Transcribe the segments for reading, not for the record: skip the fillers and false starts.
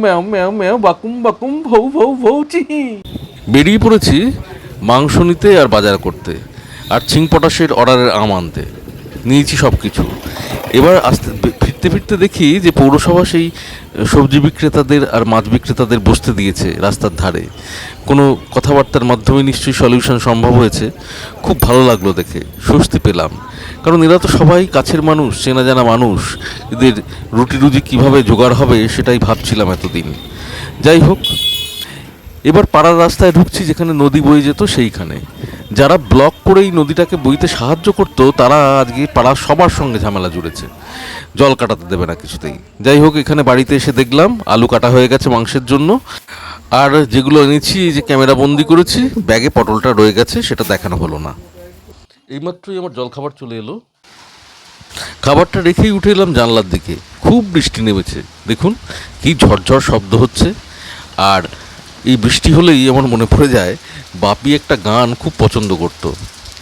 ম্যাও ম্যাও ম্যাও বাকুম বাকুম ভৌ ভৌ ভৌ চিহি। বেরিয়ে পড়েছি মাংস নিতে আর বাজার করতে, আর ছিংপটাশের অর্ডারের আম আনতে। নিয়েছি সব কিছু। এবার ফিরতে ফিরতে দেখি যে পৌরসভা সেই সবজি বিক্রেতাদের আর মাছ বিক্রেতাদের বসতে দিয়েছে রাস্তার ধারে। কোনো কথাবার্তার মাধ্যমে নিশ্চয়ই সলিউশন সম্ভব হয়েছে। খুব ভালো লাগলো দেখে, স্বস্তি পেলাম। কারণ এরা তো সবাই কাছের মানুষ, চেনা জানা মানুষ। এদের রুটি রুজি কীভাবে জোগাড় হবে সেটাই ভাবছিলাম এতদিন। যাই হোক, এবার পাড়ার রাস্তায় ঢুকছি যেখানে নদী বয়ে যেত সেইখানে। যারা ব্লক করে এই নদীটাকে বইতে সাহায্য করতো তারা আজকে পাড়ার সবার সঙ্গে ঝামেলা জুড়েছে, জল কাটাতে দেবে না কিছুতেই। যাই হোক, এখানে বাড়িতে এসে দেখলাম আলু কাটা হয়ে গেছে মাংসের জন্য। আর যেগুলো এনেছি, এই যে ক্যামেরা বন্দি করেছি, ব্যাগে পটলটা রয়ে গেছে, সেটা দেখানো হলো না। এইমাত্রই আমার জলখাবার চলে এলো। খাবারটা রেখেই উঠে এলাম জানলার দিকে। খুব বৃষ্টি নেমেছে, দেখুন কি ঝরঝর শব্দ হচ্ছে। আর এই বৃষ্টি হলেই আমার মনে পড়ে যায় বাপি একটা গান খুব পছন্দ করতো,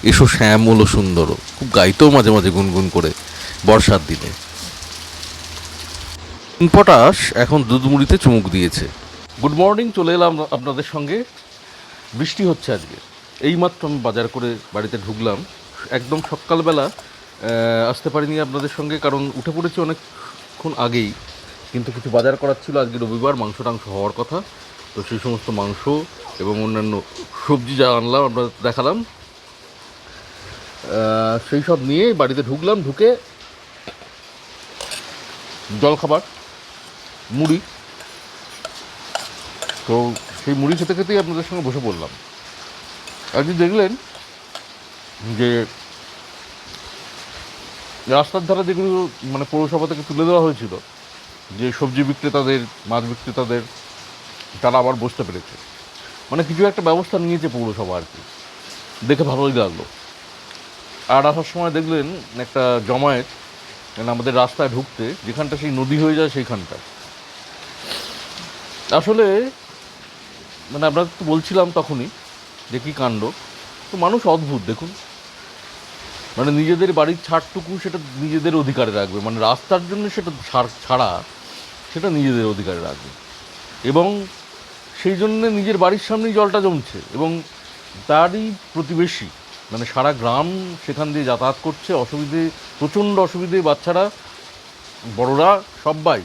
এসো শ্যামল ও সুন্দরও। খুব গাইতেও মাঝে মাঝে গুনগুন করে বর্ষার দিনে। পটাশ এখন দুধ মুড়িতে চুমুক দিয়েছে। গুড মর্নিং, চলে এলাম আপনাদের সঙ্গে। বৃষ্টি হচ্ছে আজকে। এইমাত্র আমি বাজার করে বাড়িতে ঢুকলাম। একদম সকালবেলা আসতে পারিনি আপনাদের সঙ্গে, কারণ উঠে পড়েছি অনেকক্ষণ আগেই। কিন্তু কিছু বাজার করার ছিল, আজকে রবিবার, মাংস টাংস হওয়ার কথা। তো সেই সমস্ত মাংস এবং অন্যান্য সবজি যা আনলাম আপনাদের দেখালাম। সেই সব নিয়ে বাড়িতে ঢুকলাম। ঢুকে জলখাবার, মুড়ি। তো সেই মুড়ি খেতে খেতেই আপনাদের সঙ্গে বসে পড়লাম। আজকে দেখলেন যে রাস্তার ধারে যেগুলো মানে পৌরসভা থেকে তুলে দেওয়া হয়েছিল, যে সবজি বিক্রেতাদের, মাছ বিক্রেতাদের, তারা আবার বসতে পেরেছে। মানে কিছু একটা ব্যবস্থা নিয়েছে পৌরসভা আর কি, দেখে ভালোই লাগলো। আর আসার সময় দেখলেন একটা জমায়েত, মানে আমাদের রাস্তায় ঢুকতে যেখানটা সেই নদী হয়ে যায় সেইখানটা। আসলে মানে আপনাদের তো বলছিলাম তখনই যে কী কাণ্ড। তো মানুষ অদ্ভুত দেখুন, মানে নিজেদের বাড়ির ছাড়টুকু সেটা নিজেদের অধিকারে রাখবে, মানে রাস্তার জন্য সেটা ছাড়া সেটা নিজেদের অধিকারে রাখবে। এবং সেই জন্যে নিজের বাড়ির সামনেই জলটা জমছে, এবং তারই প্রতিবেশী মানে সারা গ্রাম সেখান দিয়ে যাতায়াত করছে। অসুবিধে, প্রচণ্ড অসুবিধে, বাচ্চারা বড়রা সবাই।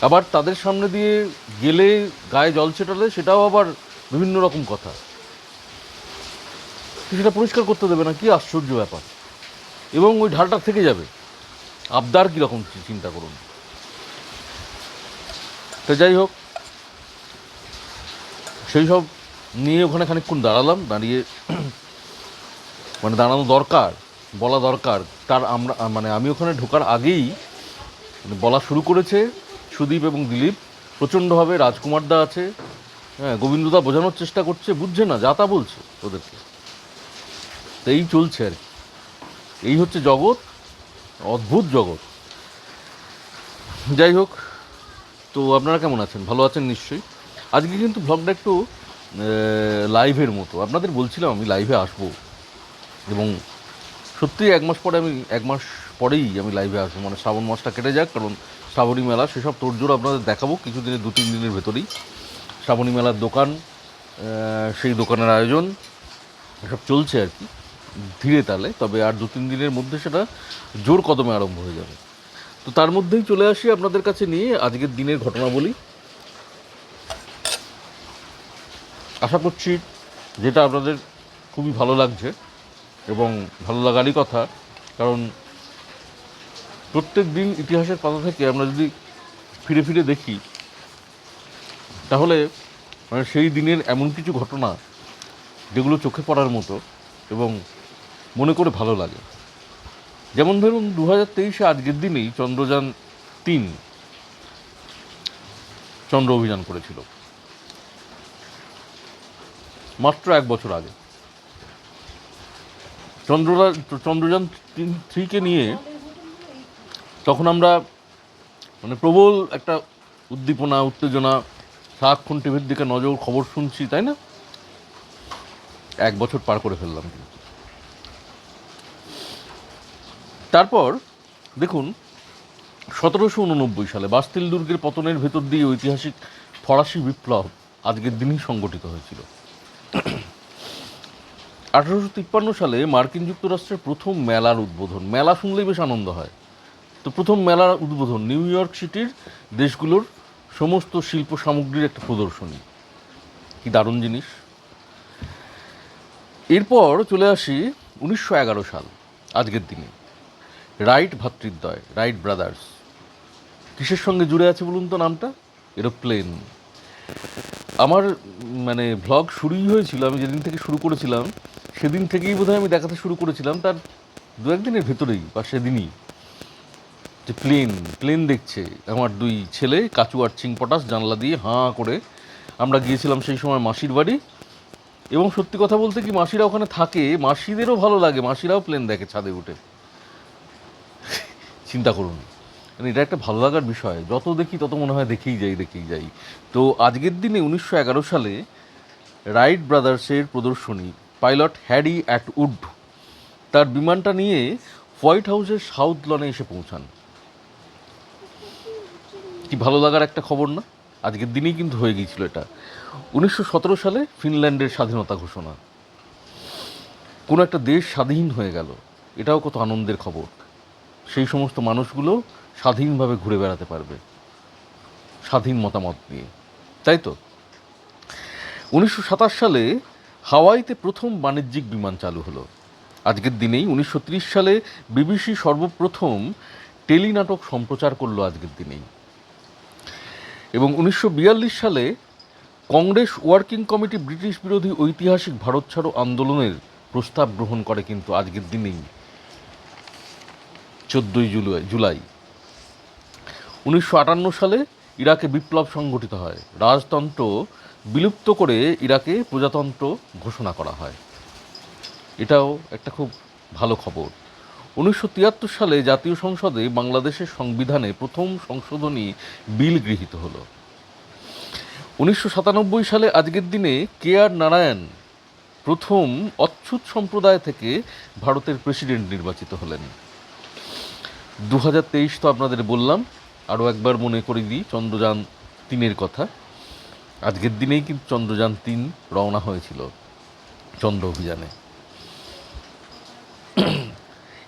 আবার তাদের সামনে দিয়ে গেলে গায়ে জল ছেটালে সেটাও আবার বিভিন্ন রকম কথা, সেটা পরিষ্কার করতে দেবে না। কি আশ্চর্য ব্যাপার। এবং ওই ঢালটা থেকে যাবে, আবদার কীরকম চিন্তা করুন। তো যাই হোক, সেই সব নিয়ে ওখানে খানিকক্ষণ দাঁড়ালাম। দাঁড়িয়ে মানে দাঁড়ানো দরকার, বলা দরকার। তার আমরা মানে আমি ওখানে ঢোকার আগেই বলা শুরু করেছে সুদীপ এবং দিলীপ প্রচণ্ডভাবে। রাজকুমারদা আছে, হ্যাঁ, গোবিন্দদা বোঝানোর চেষ্টা করছে, বুঝছে না, যা তা বলছে ওদেরকে। তো এই চলছে আর কি। এই হচ্ছে জগৎ, অদ্ভুত জগৎ। যাই হোক, তো আপনারা কেমন আছেন? ভালো আছেন নিশ্চয়ই। আজকে কিন্তু ভ্লগটা একটু লাইভের মতো। আপনাদের বলছিলাম আমি লাইভে আসবো, এবং সত্যিই এক মাস পরেই আমি লাইভে আসবো। মানে শ্রাবণ মাসটা কেটে যাক, কারণ শ্রাবণী মেলা সেসব তোড়জোড় আপনাদের দেখাবো কিছুদিনের, 2-3 দিনের ভেতরেই। শ্রাবণী মেলার দোকান, সেই দোকানের আয়োজন এসব চলছে আর কি, ধীরে তালে। তবে আর 2-3 দিনের মধ্যে সেটা জোর কদমে আরম্ভ হয়ে যাবে। তো তার মধ্যেই চলে আসি আপনাদের কাছে নিয়ে আজকের দিনের ঘটনা বলি। আশা করছি যেটা আপনাদের খুবই ভালো লাগছে, এবং ভালো লাগারই কথা। কারণ প্রত্যেক দিন ইতিহাসের পাতা থেকে আমরা যদি ফিরে ফিরে দেখি, তাহলে মানে সেই দিনের এমন কিছু ঘটনা যেগুলো চোখে পড়ার মতো এবং মনে করে ভালো লাগে। যেমন ধরুন 2023-এ আজকের দিনেই চন্দ্রযান-3 চন্দ্র অভিযান করেছিল, মাত্র 1 বছর আগে। চন্দ্রযান-3কে নিয়ে তখন আমরা মানে প্রবল একটা উদ্দীপনা, উত্তেজনা, সারাক্ষণ টিভির দিকে নজর, খবর শুনছি, তাই না? 1 বছর পার করে ফেললাম। তারপর দেখুন 1789 সালে বাস্তিল দুর্গের পতনের ভেতর দিয়ে ঐতিহাসিক ফরাসি বিপ্লব আজকের দিনই সংগঠিত হয়েছিল। 1853 সালে মার্কিন যুক্তরাষ্ট্রের প্রথম মেলার উদ্বোধন। মেলা শুনলেই বেশ আনন্দ হয়। তো প্রথম মেলার উদ্বোধন নিউ ইয়র্ক সিটির দেশগুলোর সমস্ত শিল্প সামগ্রীর একটা প্রদর্শনী। কি দারুণ জিনিস। এরপর চলে আসি 1911 সাল আজকের দিনে। রাইট ভ্রাতৃদ্বয়, রাইট ব্রাদার্স, কিসের সঙ্গে জুড়ে আছে বলুন তো নামটা? এরোপ্লেন। আমার ভ্লগ শুরুই হয়েছিল, আমি যেদিন থেকে শুরু করেছিলাম সেদিন থেকেই বোধহয় আমি দেখাতে শুরু করেছিলাম, তার দু একদিনের ভেতরেই বা সেদিনই, যে প্লেন দেখছে আমার দুই ছেলে কাচু আর চিংপটাস জানলা দিয়ে হাঁ করে। আমরা গিয়েছিলাম সেই সময় মাসির বাড়ি, এবং সত্যি কথা বলতে কি, মাসিরা ওখানে থাকে, মাসিদেরও ভালো লাগে, মাসিরাও প্লেন দেখে ছাদে উঠে। চিন্তা করুন, এটা একটা ভালো লাগার বিষয়। যত দেখি তত মনে হয় দেখেই যাই। তো আজকের দিনে 1911 সালে রাইট ব্রাদার্সের প্রদর্শনী, পাইলট হ্যারি অ্যাটউড তার বিমানটা নিয়ে হোয়াইট হাউসের সাউথ লনে এসে পৌঁছান। কি ভালো লাগার একটা খবর না? আজকের দিনেই কিন্তু হয়ে গিয়েছিল এটা। 1917 সালে ফিনল্যান্ডের স্বাধীনতা ঘোষণা। কোনো একটা দেশ স্বাধীন হয়ে গেল, এটাও কত আনন্দের খবর। সেই সমস্ত মানুষগুলো স্বাধীনভাবে ঘুরে বেড়াতে পারবে, স্বাধীন মতামত নিয়ে, তাই তো। 1927 সালে হাওয়াইতে প্রথম বাণিজ্যিক বিমান চালু হলো। আজকের দিনেই 1930 সালে বিবিসি সর্বপ্রথম টেলিনাটক সম্প্রচার করলো আজকের দিনেই। এবং 1942 সালে কংগ্রেস ওয়ার্কিং কমিটি ব্রিটিশ বিরোধী ঐতিহাসিক ভারত ছাড়ো আন্দোলনের প্রস্তাব গ্রহণ করে কিন্তু আজকের দিনেই, 14 জুলাই। 1958 সালে ইরাকে বিপ্লব সংগঠিত হয়, রাজতন্ত্র বিলুপ্ত করে ইরাকে প্রজাতন্ত্র ঘোষণা করা হয়। এটাও একটা খুব ভালো খবর। 1973 সালে জাতীয় সংসদে বাংলাদেশের সংবিধানে প্রথম সংশোধনী বিল গৃহীত হলো। 1997 সালে আজকের দিনে কে আর নারায়ণ প্রথম অচ্যুত সম্প্রদায় থেকে ভারতের প্রেসিডেন্ট নির্বাচিত হলেন। 2023 তো আপনাদের বললাম, আরও একবার মনে করে দিই চন্দ্রযান 3-এর কথা। আজকের দিনেই কিন্তু চন্দ্রযান 3 রওনা হয়েছিল চন্দ্র অভিযানে।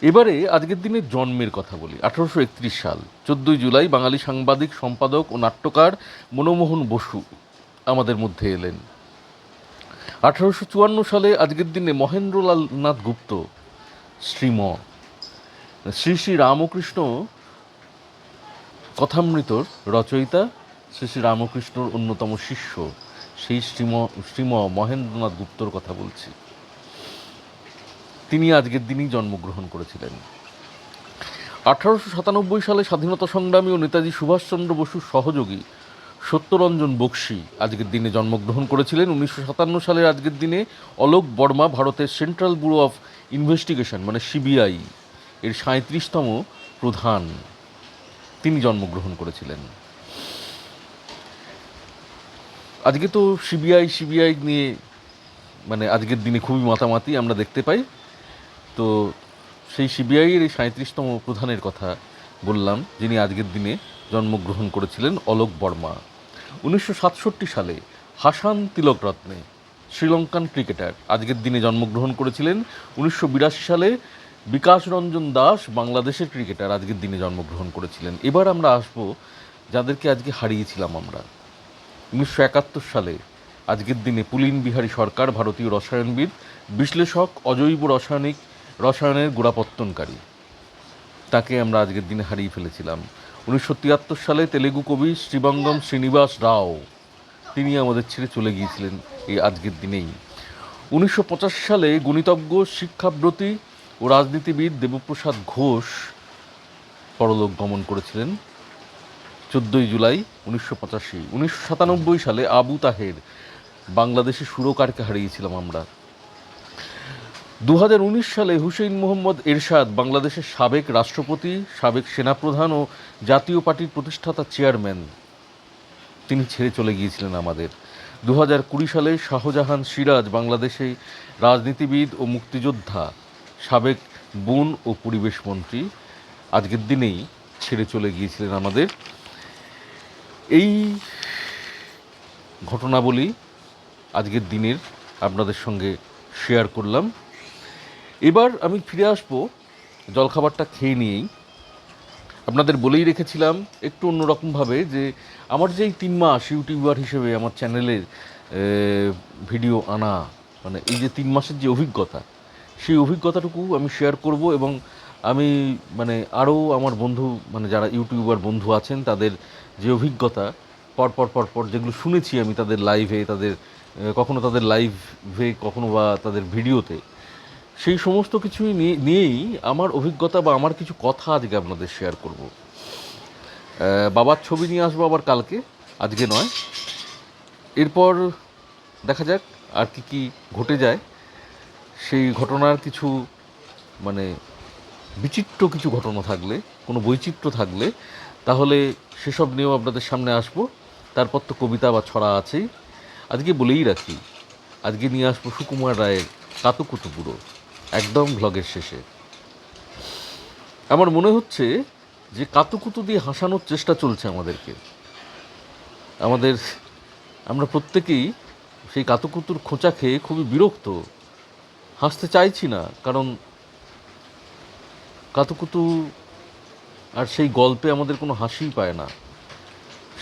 এবারে আজকের দিনের জন্মের কথা বলি। 1831 সাল 14 জুলাই বাঙালি সাংবাদিক, সম্পাদক ও নাট্যকার মনমোহন বসু আমাদের মধ্যে এলেন। 1854 সালে আজকের দিনে মহেন্দ্রলাল নাথ গুপ্ত, শ্রী শ্রী রামকৃষ্ণ কথামৃতর রচয়িতা, শ্রী রামকৃষ্ণর অন্যতম শিষ্য, সেই শ্রীম মহেন্দ্রনাথ গুপ্তর কথা বলছি। তিনি আজকের দিনই জন্মগ্রহণ করেছিলেন। 1897 সালে স্বাধীনতা সংগ্রামী ও নেতাজি সুভাষচন্দ্র বসুর সহযোগী সত্যরঞ্জন বক্সী আজকের দিনে জন্মগ্রহণ করেছিলেন। 1957 সালের আজকের দিনে অলোক বর্মা ভারতের central bureau of investigation CBI এর 37তম প্রধান, তিনি জন্মগ্রহণ করেছিলেন। আজকে তো সিবিআই নিয়ে আজকের দিনে খুবই মাতামাতি আমরা দেখতে পাই। তো সেই সিবিআইয়ের এই 37তম প্রধানের কথা বললাম, যিনি আজকের দিনে জন্মগ্রহণ করেছিলেন, অলোক বর্মা। 1967 সালে হাসান তিলকরত্নে, শ্রীলঙ্কান ক্রিকেটার, আজকের দিনে জন্মগ্রহণ করেছিলেন। 1982 সালে বিকাশ রঞ্জন দাস, বাংলাদেশের ক্রিকেটার, আজকের দিনে জন্মগ্রহণ করেছিলেন। এবার আমরা আসব যাদেরকে আজকে হারিয়েছিলাম আমরা। 1971 সালে আজকের দিনে পুলিন বিহারী সরকার, ভারতীয় রসায়নবিদ, বিশ্লেষক, অজৈব রসায়নের গোড়াপত্তনকারী, তাকে আমরা আজকের দিনে হারিয়ে ফেলেছিলাম। 1973 সালে তেলেগু কবি শ্রীবঙ্গম শ্রীনিবাস রাও, তিনি আমাদের ছেড়ে চলে গিয়েছিলেন এই আজকের দিনেই। 1985 সালে গণিতজ্ঞ, শিক্ষাব্রতী ও রাজনীতিবিদ দেবপ্রসাদ ঘোষ পরলোক গমন করেছিলেন 14 জুলাই 1985। 1997 সালে আবু তাহের, বাংলাদেশের সুরকারকে হারিয়েছিলাম আমরা। 2019 সালে হুসেইন মোহাম্মদ এরশাদ, বাংলাদেশের সাবেক রাষ্ট্রপতি, সাবেক সেনাপ্রধান ও জাতীয় পার্টির প্রতিষ্ঠাতা চেয়ারম্যান, তিনি ছেড়ে চলে গিয়েছিলেন আমাদের। 2020 সালে শাহজাহান সিরাজ, বাংলাদেশে রাজনীতিবিদ ও মুক্তিযোদ্ধা, সাবেক বন ও পরিবেশ মন্ত্রী, আজকের দিনেই ছেড়ে চলে গিয়েছিলেন আমাদের। এই ঘটনাবলী আজকের দিনের আপনাদের সঙ্গে শেয়ার করলাম। এবার আমি ফিরে আসবো জলখাবারটা খেয়ে নিয়েই। আপনাদের বলেই রেখেছিলাম একটু অন্যরকমভাবে যে আমার যে এই 3 মাস ইউটিউবার হিসেবে আমার চ্যানেলের ভিডিও আনা, মানে এই যে 3 মাসের যে অভিজ্ঞতা, সেই অভিজ্ঞতাটুকু আমি শেয়ার করব। এবং আমি মানে আরও আমার বন্ধু, মানে যারা ইউটিউবার বন্ধু আছেন, তাদের যে অভিজ্ঞতা পরপর যেগুলো শুনেছি আমি তাদের লাইভে, তাদের কখনো তাদের লাইভে, কখনো বা তাদের ভিডিওতে, সেই সমস্ত কিছুই নিয়েই আমার অভিজ্ঞতা বা আমার কিছু কথা আজকে আপনাদের শেয়ার করব। বাবার ছবি নিয়ে আসবো আবার কালকে, আজকে নয়। এরপর দেখা যাক আর কি ঘটে যায়। সেই ঘটনার কিছু মানে বিচিত্র কিছু ঘটনা থাকলে, কোনো বৈচিত্র্য থাকলে, তাহলে সেসব নিয়েও আপনাদের সামনে আসবো। তারপর তো কবিতা বা ছড়া আছেই। আজকে বলেই রাখি, আজকে নিয়ে আসবো সুকুমার রায়ের কাতুকুতু বুড়ো, একদম ভ্লগের শেষে। আমার মনে হচ্ছে যে কাতুকুতু দিয়ে হাসানোর চেষ্টা চলছে আমাদেরকে। আমরা প্রত্যেকেই সেই কাতুকুতুর খোঁচা খেয়ে খুবই বিরক্ত, হাসতে চাইছি না, কারণ কাতুকুতু আর সেই গল্পে আমাদের কোনো হাসিই পায় না,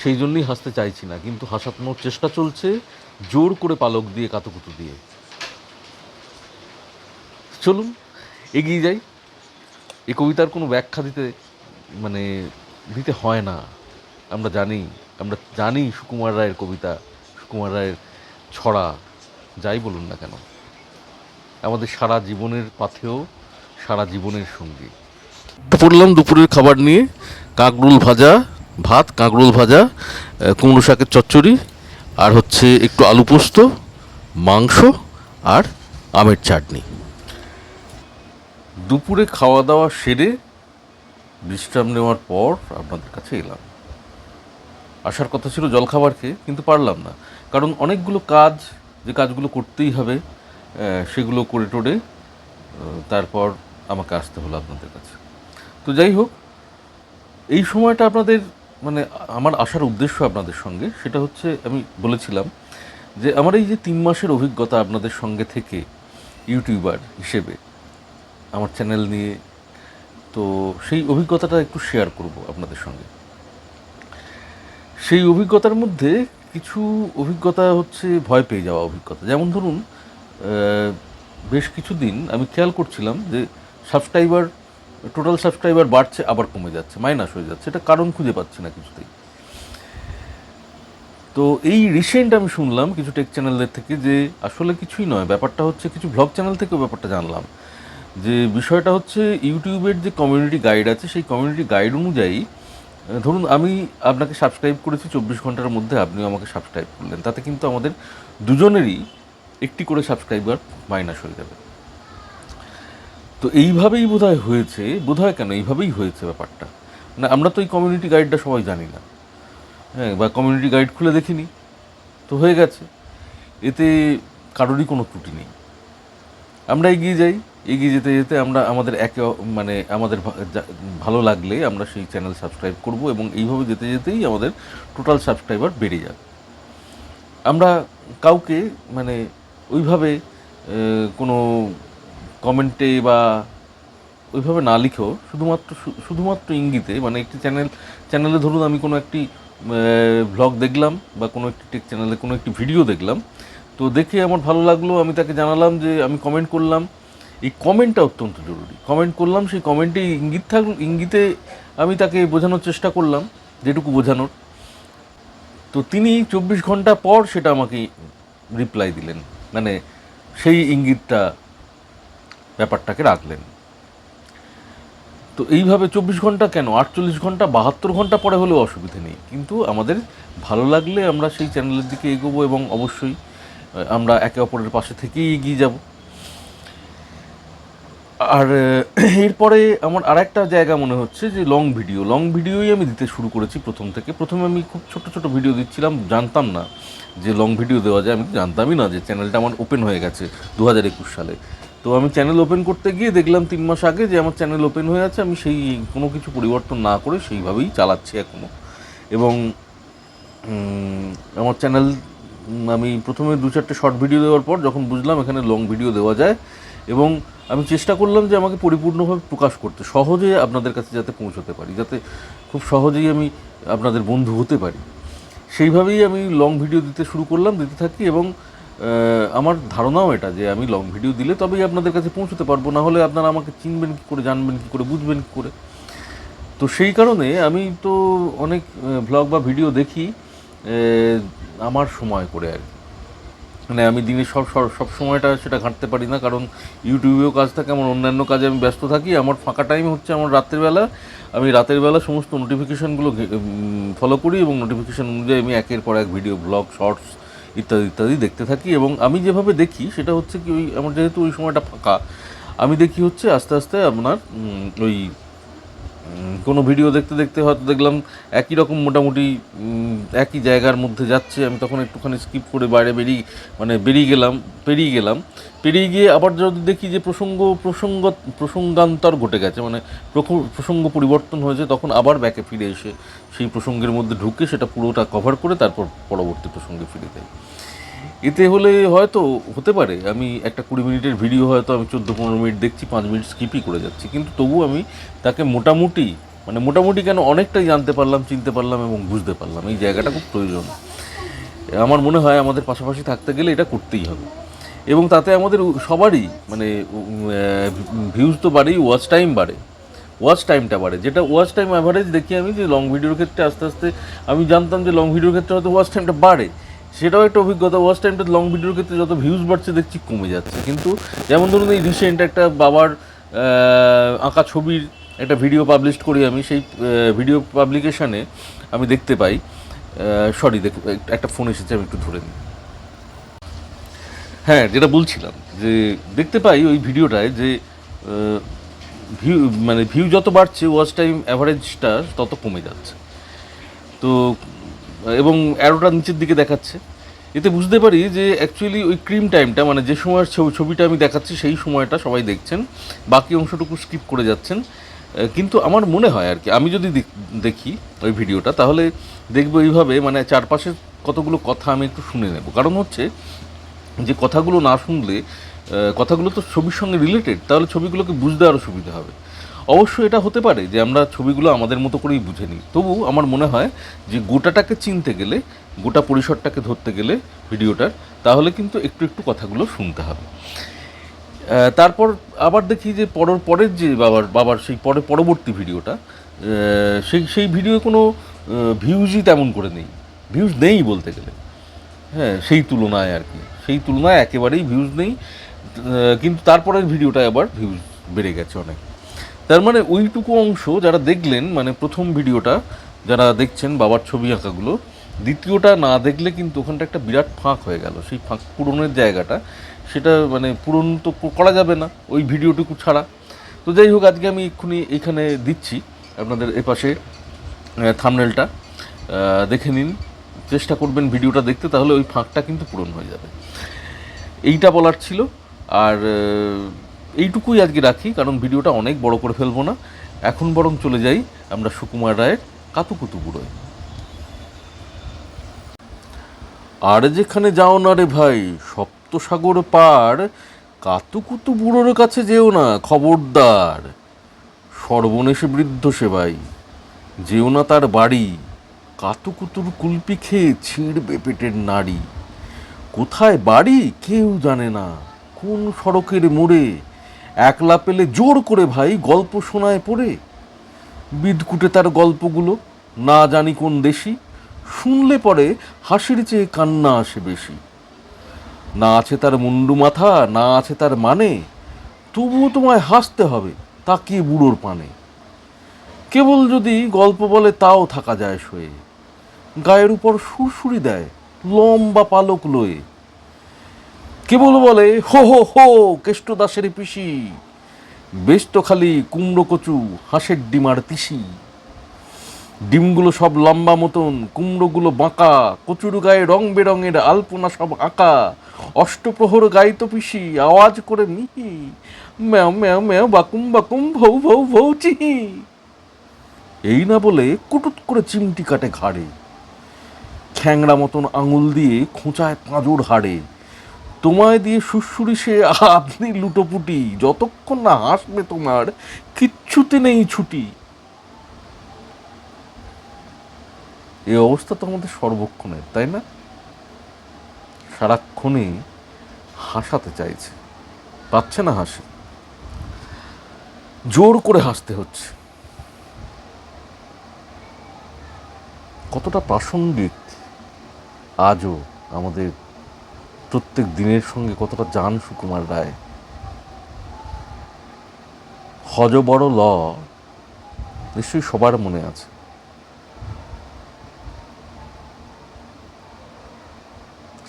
সেই জন্যই হাসতে চাইছি না। কিন্তু হাসানোর চেষ্টা চলছে জোর করে পালক দিয়ে, কাতুকুতু দিয়ে। চলুন এগিয়ে যাই। এই কবিতার কোনো ব্যাখ্যা দিতে হয় না। আমরা জানি সুকুমার রায়ের কবিতা, সুকুমার রায়ের ছড়া, যাই বলুন না কেন, আমাদের সারা জীবনের পাথেও, সারা জীবনের সঙ্গী। পড়লাম দুপুরের খাবার নিয়ে, কাঁকরোল ভাজা, ভাত, কাঁকরোল ভাজা, কুমড়ো শাকের চচ্চড়ি, আর হচ্ছে একটু আলু পোস্ত, মাংস আর আমের চাটনি। দুপুরে খাওয়া দাওয়া সেরে বিশ্রাম নেওয়ার পর আপনাদের কাছে এলাম। আসার কথা ছিল জলখাবার খেয়ে, কিন্তু পারলাম না, কারণ অনেকগুলো কাজ, যে কাজগুলো করতেই হবে, সেগুলো করে টোরে তারপর আমাকে আসতে হলো আপনাদের কাছে। তো যাই হোক, এই সময়টা আপনাদের আমার আসার উদ্দেশ্য আপনাদের সঙ্গে, সেটা হচ্ছে আমি বলেছিলাম যে আমার এই যে 3 মাসের অভিজ্ঞতা আপনাদের সঙ্গে থেকে ইউটিউবার হিসেবে আমার চ্যানেল নিয়ে, তো সেই অভিজ্ঞতাটা একটু শেয়ার করব আপনাদের সঙ্গে। সেই অভিজ্ঞতার মধ্যে কিছু অভিজ্ঞতা হচ্ছে ভয় পেয়ে যাওয়া অভিজ্ঞতা। যেমন ধরুন, বেশ কিছুদিন আমি খেয়াল করছিলাম যে টোটাল সাবস্ক্রাইবার বাড়ছে, আবার কমে যাচ্ছে, মাইনাস হয়ে যাচ্ছে। এটা কারণ খুঁজে পাচ্ছি না কিছুতেই। তো এই রিসেন্ট আমি শুনলাম কিছু টেক চ্যানেলদের থেকে যে আসলে কিছুই নয়, ব্যাপারটা হচ্ছে, কিছু ভ্লগ চ্যানেল থেকেও ব্যাপারটা জানলাম যে বিষয়টা হচ্ছে ইউটিউবের যে কমিউনিটি গাইড আছে, সেই কমিউনিটি গাইড অনুযায়ী, ধরুন আমি আপনাকে সাবস্ক্রাইব করেছি, 24 ঘন্টার মধ্যে আপনিও আমাকে সাবস্ক্রাইব করলেন, তাতে কিন্তু আমাদের দুজনেরই একটি করে সাবস্ক্রাইবার মাইনাস হয়ে যাবে। তো এইভাবেই বোধহয় কেন এইভাবেই হয়েছে ব্যাপারটা। আমরা তো এই কমিউনিটি গাইডটা সবাই জানি না, হ্যাঁ, বা কমিউনিটি গাইড খুলে দেখিনি, তো হয়ে গেছে। এতে কারোরই কোনো ত্রুটি নেই। আমরা এগিয়ে যাই, এগিয়ে যেতে যেতে আমাদের আমাদের ভালো লাগলে আমরা সেই চ্যানেল সাবস্ক্রাইব করব, এবং এইভাবে যেতে যেতেই আমাদের টোটাল সাবস্ক্রাইবার বেড়ে যাবে। আমরা কাউকে ওইভাবে কোনো কমেন্টে বা ওইভাবে না লিখেও শুধুমাত্র ইঙ্গিতে, একটি চ্যানেলে ধরুন আমি কোনো একটি ভ্লগ দেখলাম, বা কোনো একটি টেক চ্যানেলে কোনো একটি ভিডিও দেখলাম, তো দেখে আমার ভালো লাগলো, আমি তাকে জানালাম, যে আমি কমেন্ট করলাম। এই কমেন্টটা অত্যন্ত জরুরি। কমেন্ট করলাম, সেই কমেন্টে ইঙ্গিতে আমি তাকে বোঝানোর চেষ্টা করলাম যেটুকু বোঝানোর। তো তিনি 24 ঘন্টা পর সেটা আমাকে রিপ্লাই দিলেন, সেই ব্যাপারটাকে রাখলেন। তো এইভাবে 24 ঘন্টা কেন, 48 ঘন্টা, 72 ঘন্টা পরে হলেও অসুবিধে নেই, কিন্তু আমাদের ভালো লাগলে আমরা সেই চ্যানেলের দিকে এগোবো, এবং অবশ্যই আমরা একে অপরের পাশে থেকেই এগিয়ে যাব। আর এরপরে আমার আরেকটা জায়গা মনে হচ্ছে যে লং ভিডিওই আমি দিতে শুরু করেছি প্রথম থেকে। প্রথমে আমি খুব ছোট ভিডিও দিচ্ছিলাম, জানতাম না যে লং ভিডিও দেওয়া যায়, আমি জানতামই না যে চ্যানেলটা আমার ওপেন হয়ে গেছে 2021 সালে। তো আমি চ্যানেল ওপেন করতে গিয়ে দেখলাম 3 মাস আগে যে আমার চ্যানেল ওপেন হয়ে আছে, আমি সেই কোনো কিছু পরিবর্তন না করে সেইভাবেই চালাচ্ছি এখনও। এবং আমার চ্যানেল আমি প্রথমে 2-4টে শর্ট ভিডিও দেওয়ার পর যখন বুঝলাম এখানে লং ভিডিও দেওয়া যায়, এবং আমি চেষ্টা করলাম যে আমাকে পরিপূর্ণভাবে প্রকাশ করতে, সহজে আপনাদের কাছে যাতে পৌঁছতে পারি, যাতে খুব সহজেই আমি আপনাদের বন্ধু হতে পারি, সেইভাবেই আমি লং ভিডিও দিতে শুরু করলাম, দিতে থাকি। এবং আমার ধারণাও এটা যে আমি লং ভিডিও দিলে তবেই আপনাদের কাছে পৌঁছতে পারবো, না হলে আপনারা আমাকে চিনবেন কী করে, জানবেন কী করে, বুঝবেন কী করে। তো সেই কারণে আমি তো অনেক ভ্লগ বা ভিডিও দেখি আমার সময় করে আর কি। মানে আমি দিনে সব সময়টা সেটা ঘাঁটতে পারি না, কারণ ইউটিউবেও কাজ থাকে, আমার অন্যান্য কাজে আমি ব্যস্ত থাকি। আমার ফাঁকা টাইম হচ্ছে আমার রাতের বেলা। আমি রাতের বেলা সমস্ত নোটিফিকেশানগুলো ফলো করি, এবং নোটিফিকেশান অনুযায়ী আমি একের পর এক ভিডিও, ব্লগ, শর্টস ইত্যাদি ইত্যাদি দেখতে থাকি। এবং আমি যেভাবে দেখি সেটা হচ্ছে কি, ওই আমার যেহেতু ওই সময়টা ফাঁকা, আমি দেখি হচ্ছে আস্তে আস্তে আপনার ওই কোনো ভিডিও দেখতে দেখতে হয়তো দেখলাম একই রকম মোটামুটি একই জায়গার মধ্যে যাচ্ছে, আমি তখন একটুখানি স্কিপ করে বাইরে পেরিয়ে গিয়ে আবার যদি দেখি যে প্রসঙ্গান্তর ঘটে গেছে, মানে প্রসঙ্গ পরিবর্তন হয়েছে, তখন আবার ব্যাকে ফিরে এসে সেই প্রসঙ্গের মধ্যে ঢুকে সেটা পুরোটা কভার করে তারপর পরবর্তী প্রসঙ্গে ফিরে যাই। এতে হলে হয়তো হতে পারে আমি একটা 20 মিনিটের ভিডিও হয়তো আমি 14-15 মিনিট দেখছি, 5 মিনিট স্কিপই করে যাচ্ছি, কিন্তু তবু আমি তাকে মোটামুটি কেন অনেকটাই জানতে পারলাম, চিনতে পারলাম এবং বুঝতে পারলাম। এই জায়গাটা খুব প্রয়োজন। আমার মনে হয় আমাদের পাশাপাশি থাকতে গেলে এটা করতেই হবে, এবং তাতে আমাদের সবারই মানে ভিউজ তো বাড়েই, ওয়াচ টাইমটা বাড়ে। যেটা ওয়াচ টাইম অ্যাভারেজ দেখি আমি যে লং ভিডিওর ক্ষেত্রে আস্তে আস্তে আমি জানতাম যে লং ভিডিওর ক্ষেত্রে হয়তো ওয়াচ টাইমটা বাড়ে, সেটাও একটা অভিজ্ঞতা। ওয়াচ টাইমটা লং ভিডিওর ক্ষেত্রে যত ভিউজ বাড়ছে দেখছি কমে যাচ্ছে। কিন্তু যেমন ধরুন এই রিসেন্ট একটা বাবার আঁকা ছবির একটা ভিডিও পাবলিশ করি আমি, সেই ভিডিও পাবলিকেশানে আমি দেখতে পাই, একটা ফোন এসেছে, আমি একটু ধরে নিই। হ্যাঁ, যেটা বলছিলাম যে দেখতে পাই ওই ভিডিওটায় যে ভিউ যত বাড়ছে ওয়াচ টাইম অ্যাভারেজটা তত কমে যাচ্ছে। তো এবং অ্যারোটা নিচের দিকে দেখাচ্ছে। এতে বুঝতে পারি যে অ্যাকচুয়ালি ওই ক্রিম টাইমটা, মানে যে সময়ের ছবিটা আমি দেখাচ্ছি সেই সময়টা সবাই দেখছেন, বাকি অংশটুকু স্কিপ করে যাচ্ছেন। কিন্তু আমার মনে হয় আর কি, আমি যদি দেখি ওই ভিডিওটা, তাহলে দেখবো এইভাবে, মানে চারপাশের কতগুলো কথা আমি একটু শুনে নেব। কারণ হচ্ছে যে কথাগুলো না শুনলে, কথাগুলো তো ছবির সঙ্গে রিলেটেড, তাহলে ছবিগুলোকে বুঝতে আরও সুবিধা হবে। অবশ্য এটা হতে পারে যে আমরা ছবিগুলো আমাদের মতো করেই বুঝে নিই, তবু আমার মনে হয় যে গোটাটাকে চিনতে গেলে, গোটা পরিসরটাকে ধরতে গেলে ভিডিওটার, তাহলে কিন্তু একটু একটু কথাগুলো শুনতে হবে। তারপর আবার দেখি যে পরের যে বাবার সেই পরবর্তী ভিডিওটা, সেই ভিডিও কোনো ভিউজই তেমন করে নেই, ভিউজ নেই বলতে গেলে। হ্যাঁ, সেই তুলনায় একেবারেই ভিউজ নেই। কিন্তু তারপরের ভিডিওটা আবার ভিউজ বেড়ে গেছে অনেক। তার মানে ওইটুকু অংশ যারা দেখলেন, মানে প্রথম ভিডিওটা যারা দেখছেন বাবার ছবি আঁকাগুলো, দ্বিতীয়টা না দেখলে কিন্তু ওখানটা একটা বিরাট ফাঁক হয়ে গেল। সেই ফাঁক পূরণের জায়গাটা, সেটা মানে পূরণ তো করা যাবে না ওই ভিডিওটুকু ছাড়া। তো যাই হোক, আজকে আমি এক্ষুনি এইখানে দিচ্ছি আপনাদের এপাশে থাম্বনেলটা, দেখে নিন, চেষ্টা করবেন ভিডিওটা দেখতে, তাহলে ওই ফাঁকটা কিন্তু পূরণ হয়ে যাবে। এইটা বলার ছিল। আর এইটুকুই আজকে রাখি, কারণ ভিডিওটা অনেক বড় করে ফেলবো না। এখন বরং চলে যাই আমরা সুকুমার রায়ের কাতুকুতু বুড়োয়। আর যেখানে যাও না রে ভাই, সপ্তসাগর পার, কাতুকুতু বুড়োর কাছে যেও না, খবরদার। সর্বনেশে বৃদ্ধ সেবাই, যেও না তার বাড়ি, কাতুকুতুর কুলপি খেয়ে ছিঁড়বে পেটের নাড়ি। কোথায় বাড়ি কেউ জানে না, কোন সড়কের মোড়ে, একলা পেলে জোর করে ভাই গল্প শোনায় পড়ে। বিদকুটে তার গল্পগুলো, না জানি কোন দেশি, শুনলে পরে হাসির চেয়ে কান্না আসে বেশি। না আছে তার মুন্ডু মাথা, না আছে তার মানে, তবুও তোমায় হাসতে হবে তাকিয়ে বুড়োর পানে। কেবল যদি গল্প বলে তাও থাকা যায় সয়ে, গায়ের উপর সুরসুরি দেয় লম্বা পালক লয়ে। কেবল বলে হো হো হো কেষ্ট দাসের পিসি, বেশ তো খালি কুমড়ো কচু হাঁসের ডিমার তিসি। ডিমগুলো সব লম্বা মতন, কুমড়োগুলো বাঁকা, কচুর গায়ে রং বেরঙের আলপনা সব আঁকা। অষ্টপ্রহর গাইতো পিসি আওয়াজ করে মিহি, ম্যাও ম্যাও ম্যাও বাকুম বাকুম ভৌ ভৌ ভৌ চিহি। এই না বলে কুটুত করে চিমটি কাটে ঘাড়ে, খ্যাংড়া মতন আঙুল দিয়ে খোঁচায় পাঁজর হাড়ে, তোমায় দিয়ে সুরসুরি সে আপনি লুটোপুটি, যতক্ষণ না হাসবে তোমার কিচ্ছুতে নেই ছুটি। এই অবস্থা তো আমাদের সর্বক্ষণের, তাই না? সারাক্ষণে হাসাতে চাইছে, পাচ্ছে না হাসি, জোর করে হাসতে হচ্ছে। কতটা প্রাসঙ্গিক আজও আমাদের প্রত্যেক দিনের সঙ্গে, কতটা জান সুকুমার রায়। হজ বড় ল নিশ্চয়ই সবার মনে আছে।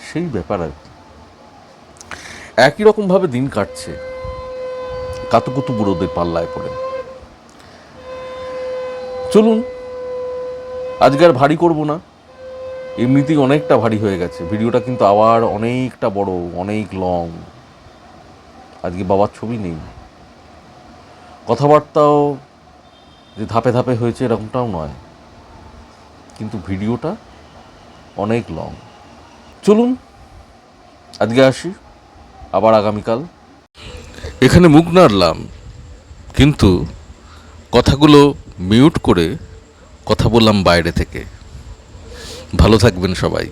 সেই ব্যাপার আর কি। একই রকমভাবে দিন কাটছে কাতুকুতু বুড়োদের পাল্লায় পড়ে। চলুন আজকে আর ভারী করব না, এমনিতেই অনেকটা ভারী হয়ে গেছে। ভিডিওটা কিন্তু আবার অনেকটা বড়, অনেক লং। আজকে বাবার ছবি নেই, কথাবার্তাও যে ধাপে ধাপে হয়েছে এরকমটাও নয়, কিন্তু ভিডিওটা অনেক লং। চলুন আজকে আসি, আবার আগামীকাল। এখানে মুখ নাড়লাম, কিন্তু কথাগুলো মিউট করে কথা বললাম বাইরে থেকে। ভালো থাকবেন সবাই।